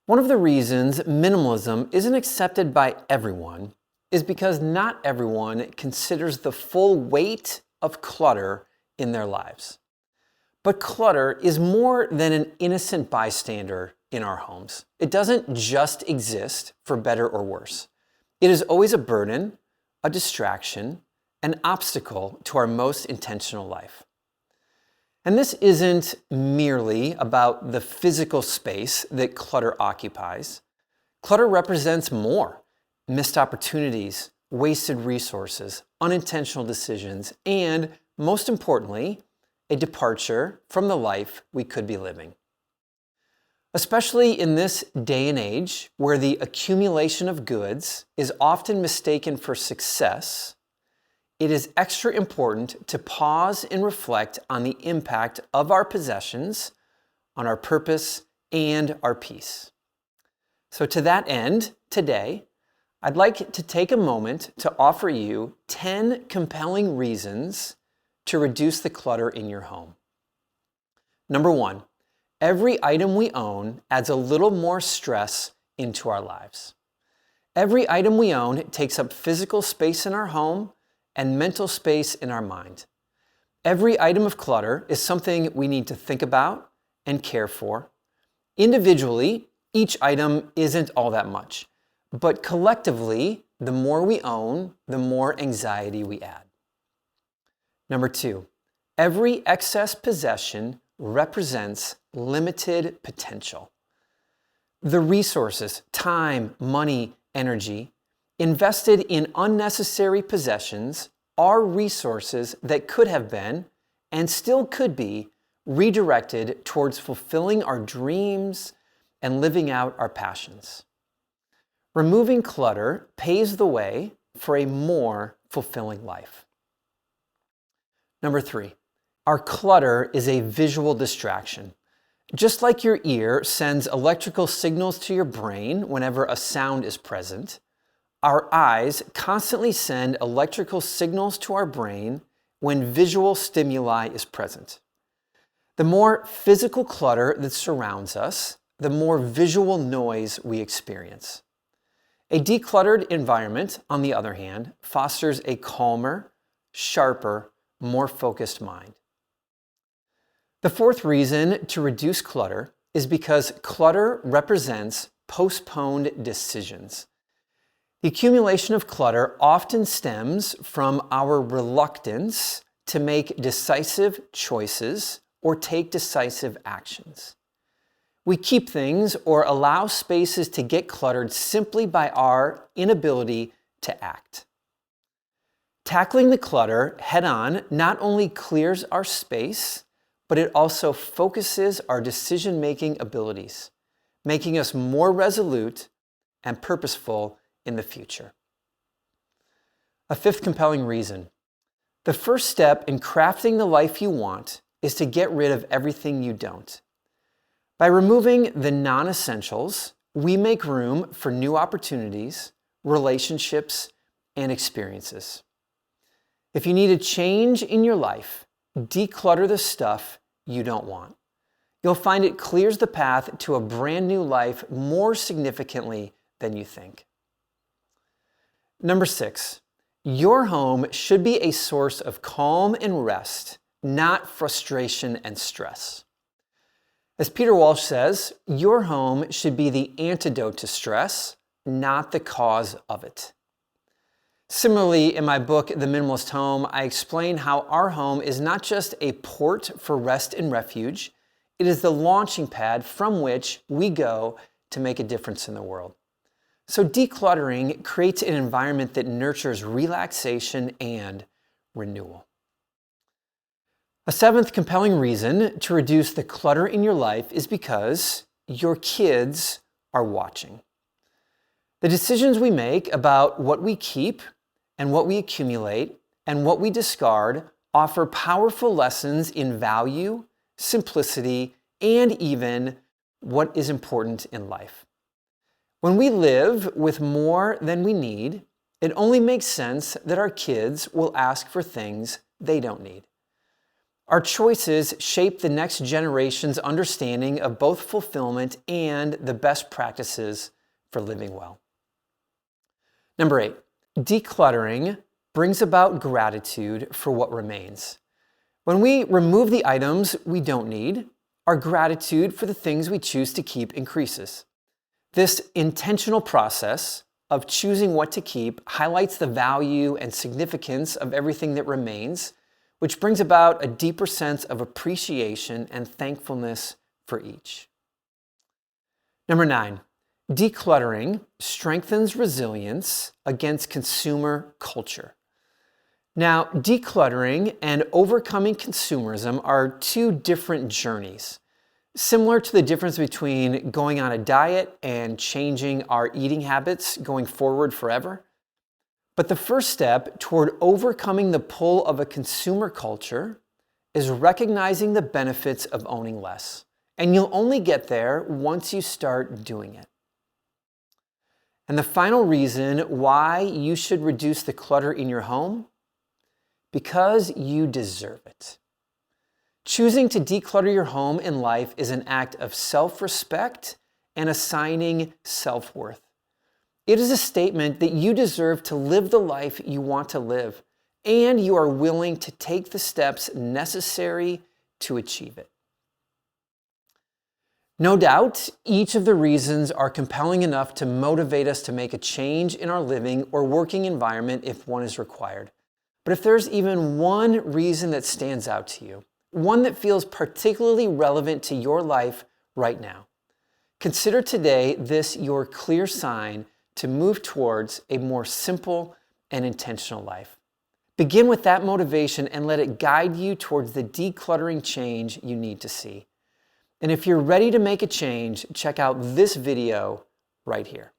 One of the reasons minimalism isn't accepted by everyone is because not everyone considers the full weight of clutter in their lives. But clutter is more than an innocent bystander in our homes. It doesn't just exist for better or worse. It is always a burden, a distraction, an obstacle to our most intentional life. And this isn't merely about the physical space that clutter occupies. Clutter represents more: missed opportunities, wasted resources, unintentional decisions, and most importantly, a departure from the life we could be living. Especially in this day and age where the accumulation of goods is often mistaken for success, it is extra important to pause and reflect on the impact of our possessions on our purpose and our peace. So to that end, today, I'd like to take a moment to offer you 10 compelling reasons to reduce the clutter in your home. Number 1, every item we own adds a little more stress into our lives. Every item we own takes up physical space in our home and mental space in our mind. Every item of clutter is something we need to think about and care for. Individually, each item isn't all that much, but collectively, the more we own, the more anxiety we add. Number 2, every excess possession represents limited potential. The resources, time, money, energy invested in unnecessary possessions are resources that could have been, and still could be, redirected towards fulfilling our dreams and living out our passions. Removing clutter paves the way for a more fulfilling life. Number 3, our clutter is a visual distraction. Just like your ear sends electrical signals to your brain whenever a sound is present, our eyes constantly send electrical signals to our brain when visual stimuli is present. The more physical clutter that surrounds us, the more visual noise we experience. A decluttered environment, on the other hand, fosters a calmer, sharper, more focused mind. The 4th reason to reduce clutter is because clutter represents postponed decisions. The accumulation of clutter often stems from our reluctance to make decisive choices or take decisive actions. We keep things or allow spaces to get cluttered simply by our inability to act. Tackling the clutter head-on not only clears our space, but it also focuses our decision-making abilities, making us more resolute and purposeful in the future. A 5th compelling reason. The first step in crafting the life you want is to get rid of everything you don't. By removing the non-essentials, we make room for new opportunities, relationships, and experiences. If you need a change in your life, declutter the stuff you don't want. You'll find it clears the path to a brand new life more significantly than you think. Number 6, your home should be a source of calm and rest, not frustration and stress. As Peter Walsh says, your home should be the antidote to stress, not the cause of it. Similarly, in my book, The Minimalist Home, I explain how our home is not just a port for rest and refuge, it is the launching pad from which we go to make a difference in the world. So decluttering creates an environment that nurtures relaxation and renewal. A 7th compelling reason to reduce the clutter in your life is because your kids are watching. The decisions we make about what we keep and what we accumulate and what we discard offer powerful lessons in value, simplicity, and even what is important in life. When we live with more than we need, it only makes sense that our kids will ask for things they don't need. Our choices shape the next generation's understanding of both fulfillment and the best practices for living well. Number 8, decluttering brings about gratitude for what remains. When we remove the items we don't need, our gratitude for the things we choose to keep increases. This intentional process of choosing what to keep highlights the value and significance of everything that remains, which brings about a deeper sense of appreciation and thankfulness for each. Number 9, decluttering strengthens resilience against consumer culture. Now, decluttering and overcoming consumerism are two different journeys, similar to the difference between going on a diet and changing our eating habits going forward forever. But the first step toward overcoming the pull of a consumer culture is recognizing the benefits of owning less. And you'll only get there once you start doing it. And the final reason why you should reduce the clutter in your home: because you deserve it. Choosing to declutter your home and life is an act of self-respect and assigning self-worth. It is a statement that you deserve to live the life you want to live, and you are willing to take the steps necessary to achieve it. No doubt, each of the reasons are compelling enough to motivate us to make a change in our living or working environment if one is required. But if there's even one reason that stands out to you, one that feels particularly relevant to your life right now, consider today this your clear sign to move towards a more simple and intentional life. Begin with that motivation and let it guide you towards the decluttering change you need to see. And if you're ready to make a change, check out this video right here.